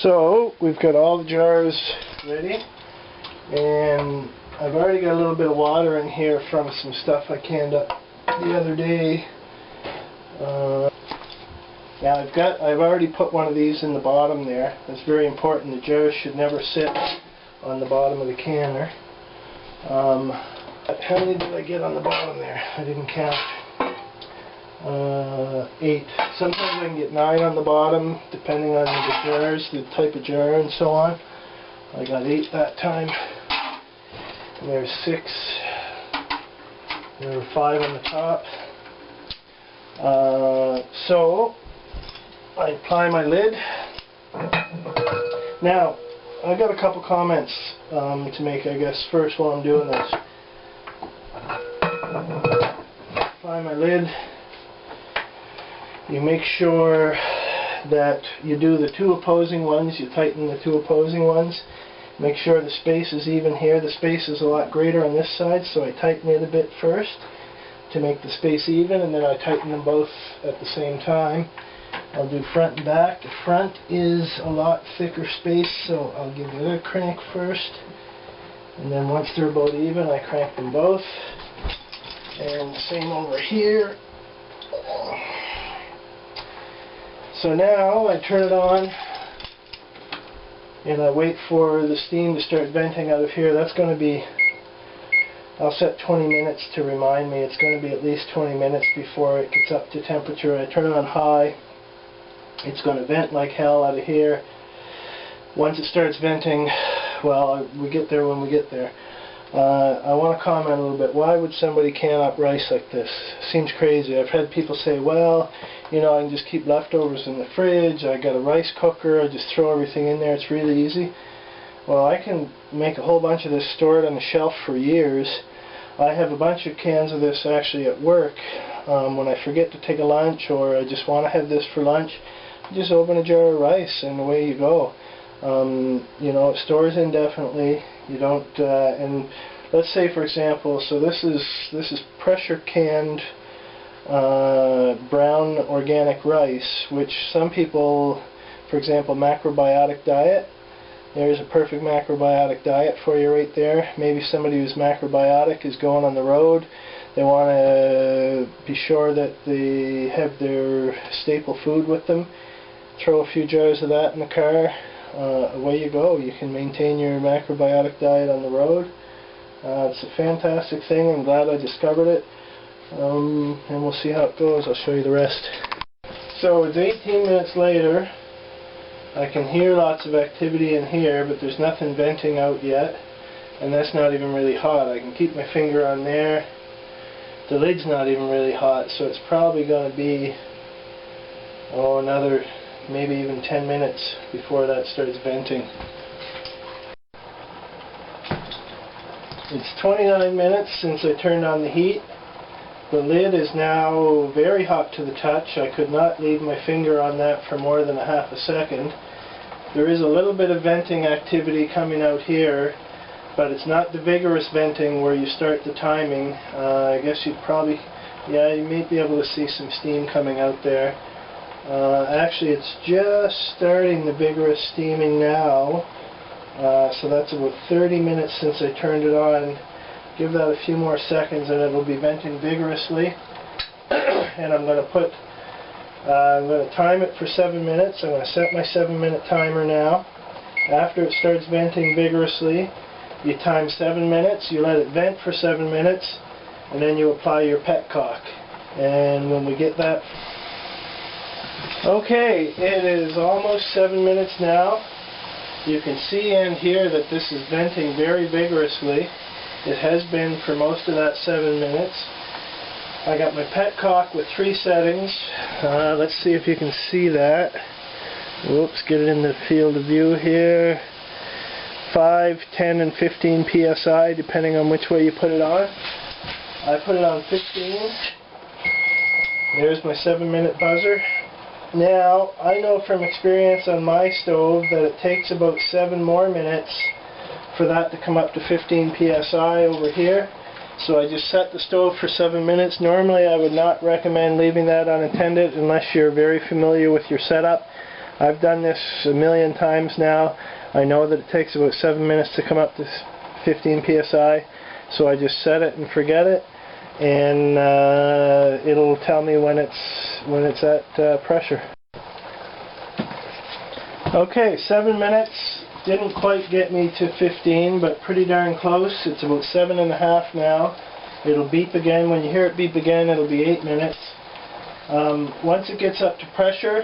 So we've got all the jars ready, and I've already got a little bit of water in here from some stuff I canned up the other day. Now I've already put one of these in the bottom there. That's very important. The jars should never sit on the bottom of the canner. How many did I get on the bottom there? I didn't count. 8. Sometimes I can get 9 on the bottom, depending on the jars, the type of jar and so on. I got 8 that time. And there's 6. There were 5 on the top. So I apply my lid. Now I got a couple comments to make, I guess, first while I'm doing this. Apply my lid. You make sure that you do the 2 opposing ones, you tighten the 2 opposing ones. Make sure the space is even here. The space is a lot greater on this side, so I tighten it a bit first to make the space even, and then I tighten them both at the same time. I'll do front and back. The front is a lot thicker space, so I'll give it a crank first, and then once they're about even, I crank them both. And the same over here. So now I turn it on and I wait for the steam to start venting out of here. That's going to be, I'll set 20 minutes to remind me. It's going to be at least 20 minutes before it gets up to temperature. I turn it on high. It's going to vent like hell out of here. Once it starts venting, well, we get there when we get there. I want to comment a little bit. Why would somebody can up rice like this? Seems crazy. I've had people say, well, you know, I can just keep leftovers in the fridge. I got a rice cooker. I just throw everything in there. It's really easy. Well, I can make a whole bunch of this, store it on the shelf for years. I have a bunch of cans of this actually at work. When I forget to take a lunch or I just want to have this for lunch, just open a jar of rice and away you go. You know, it stores indefinitely. You don't, and let's say, for example, so this is pressure canned brown organic rice, which some people, for example, macrobiotic diet. There's a perfect macrobiotic diet for you right there. Maybe somebody who's macrobiotic is going on the road. They want to be sure that they have their staple food with them. Throw a few jars of that in the car. Away you go. You can maintain your macrobiotic diet on the road. It's a fantastic thing. I'm glad I discovered it. And we'll see how it goes. I'll show you the rest. So it's 18 minutes later. I can hear lots of activity in here, but there's nothing venting out yet. And that's not even really hot. I can keep my finger on there. The lid's not even really hot, so it's probably going to be, another maybe even 10 minutes before that starts venting. It's 29 minutes since I turned on the heat. The lid is now very hot to the touch. I could not leave my finger on that for more than a half a second. There is a little bit of venting activity coming out here, but it's not the vigorous venting where you start the timing. I guess you'd probably, yeah, you may be able to see some steam coming out there. Actually, it's just starting the vigorous steaming now, so that's about 30 minutes since I turned it on. Give that a few more seconds and it'll be venting vigorously. And I'm going to time it for 7 minutes. I'm going to set my 7-minute timer now. After it starts venting vigorously, you time 7 minutes, you let it vent for 7 minutes, and then you apply your petcock. And when we get that... Okay, it is almost 7 minutes now. You can see and hear that this is venting very vigorously. It has been for most of that 7 minutes. I got my petcock with 3 settings. Let's see if you can see that. Whoops, get it in the field of view here. 5, 10, and 15 psi, depending on which way you put it on. I put it on 15. There's my 7-minute buzzer. Now, I know from experience on my stove that it takes about 7 more minutes for that to come up to 15 psi over here. So I just set the stove for 7 minutes. Normally I would not recommend leaving that unattended unless you're very familiar with your setup. I've done this a million times now. I know that it takes about 7 minutes to come up to 15 psi, so I just set it and forget it, and it'll tell me when it's at pressure. Okay, 7 minutes. Didn't quite get me to 15, but pretty darn close. It's about 7.5 now. It'll beep again. When you hear it beep again, it'll be 8 minutes. Once it gets up to pressure,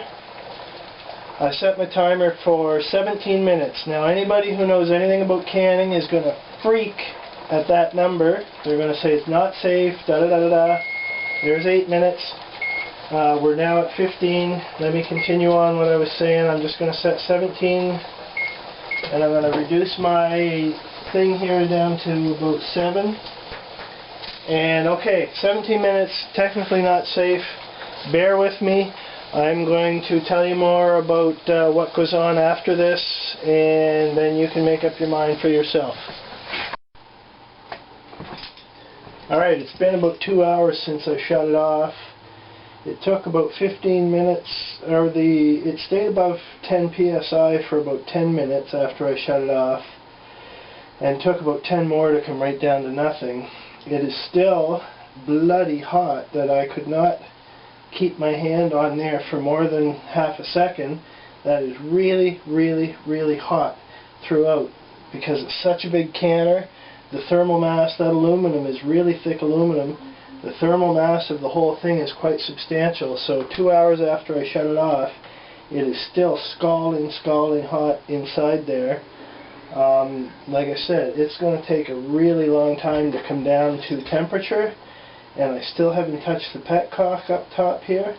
I set my timer for 17 minutes. Now, anybody who knows anything about canning is going to freak at that number. They're going to say it's not safe, da-da-da-da-da. There's 8 minutes. We're now at 15. Let me continue on what I was saying. I'm just going to set 17, and I'm going to reduce my thing here down to about 7. And okay, 17 minutes, technically not safe. Bear with me. I'm going to tell you more about what goes on after this, and then you can make up your mind for yourself. Alright, it's been about 2 hours since I shut it off. It took about 15 minutes, it stayed above 10 psi for about 10 minutes after I shut it off, and took about 10 more to come right down to nothing. It is still bloody hot that I could not keep my hand on there for more than half a second. That is really, really, really hot throughout, because it's such a big canner. The thermal mass, that aluminum is really thick aluminum. The thermal mass of the whole thing is quite substantial, so 2 hours after I shut it off, it is still scalding hot inside there. Like I said, it's going to take a really long time to come down to temperature, and I still haven't touched the petcock up top here.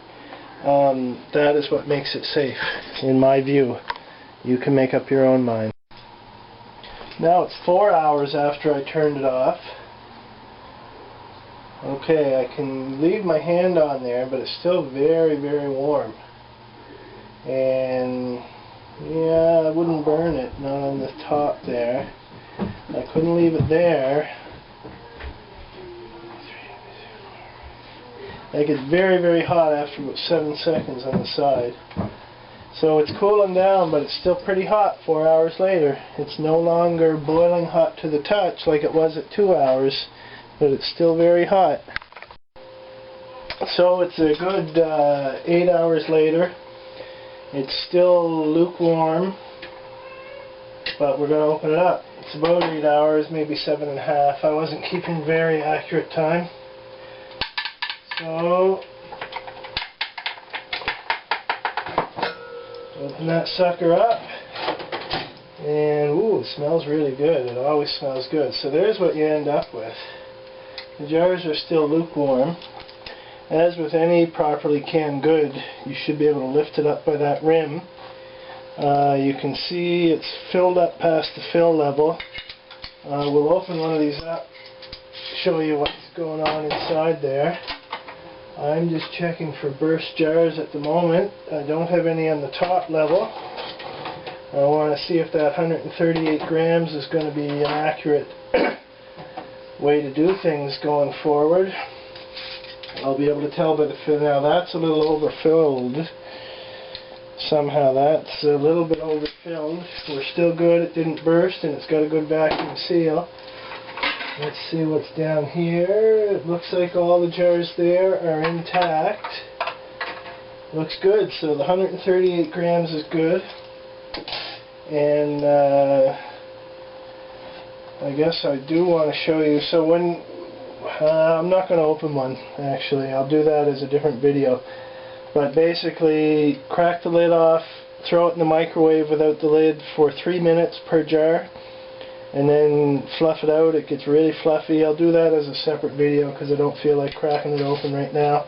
That is what makes it safe, in my view. You can make up your own mind. Now it's 4 hours after I turned it off. Okay, I can leave my hand on there, but it's still very, very warm. And yeah, I wouldn't burn it, not on the top there. I couldn't leave it there. It gets very, very hot after about 7 seconds on the side. So it's cooling down, but it's still pretty hot 4 hours later. It's no longer boiling hot to the touch like it was at 2 hours, but it's still very hot. So it's a good 8 hours later. It's still lukewarm, but we're going to open it up. It's about 8 hours, maybe 7.5. I wasn't keeping very accurate time. So, open that sucker up, and ooh, it smells really good. It always smells good. So there's what you end up with. The jars are still lukewarm. As with any properly canned good, you should be able to lift it up by that rim. You can see it's filled up past the fill level. We'll open one of these up, show you what's going on inside there. I'm just checking for burst jars at the moment. I don't have any on the top level. I want to see if that 138 grams is going to be an accurate way to do things going forward. I'll be able to tell by the fill. Now that's a little overfilled. Somehow that's a little bit overfilled. We're still good. It didn't burst, and it's got a good vacuum seal. Let's see what's down here. It looks like all the jars there are intact. Looks good. So the 138 grams is good. And I guess I do want to show you. So when I'm not going to open one, actually. I'll do that as a different video. But basically, crack the lid off, throw it in the microwave without the lid for 3 minutes per jar, and then fluff it out. It gets really fluffy. I'll do that as a separate video because I don't feel like cracking it open right now.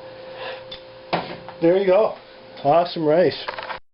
There you go. Awesome rice.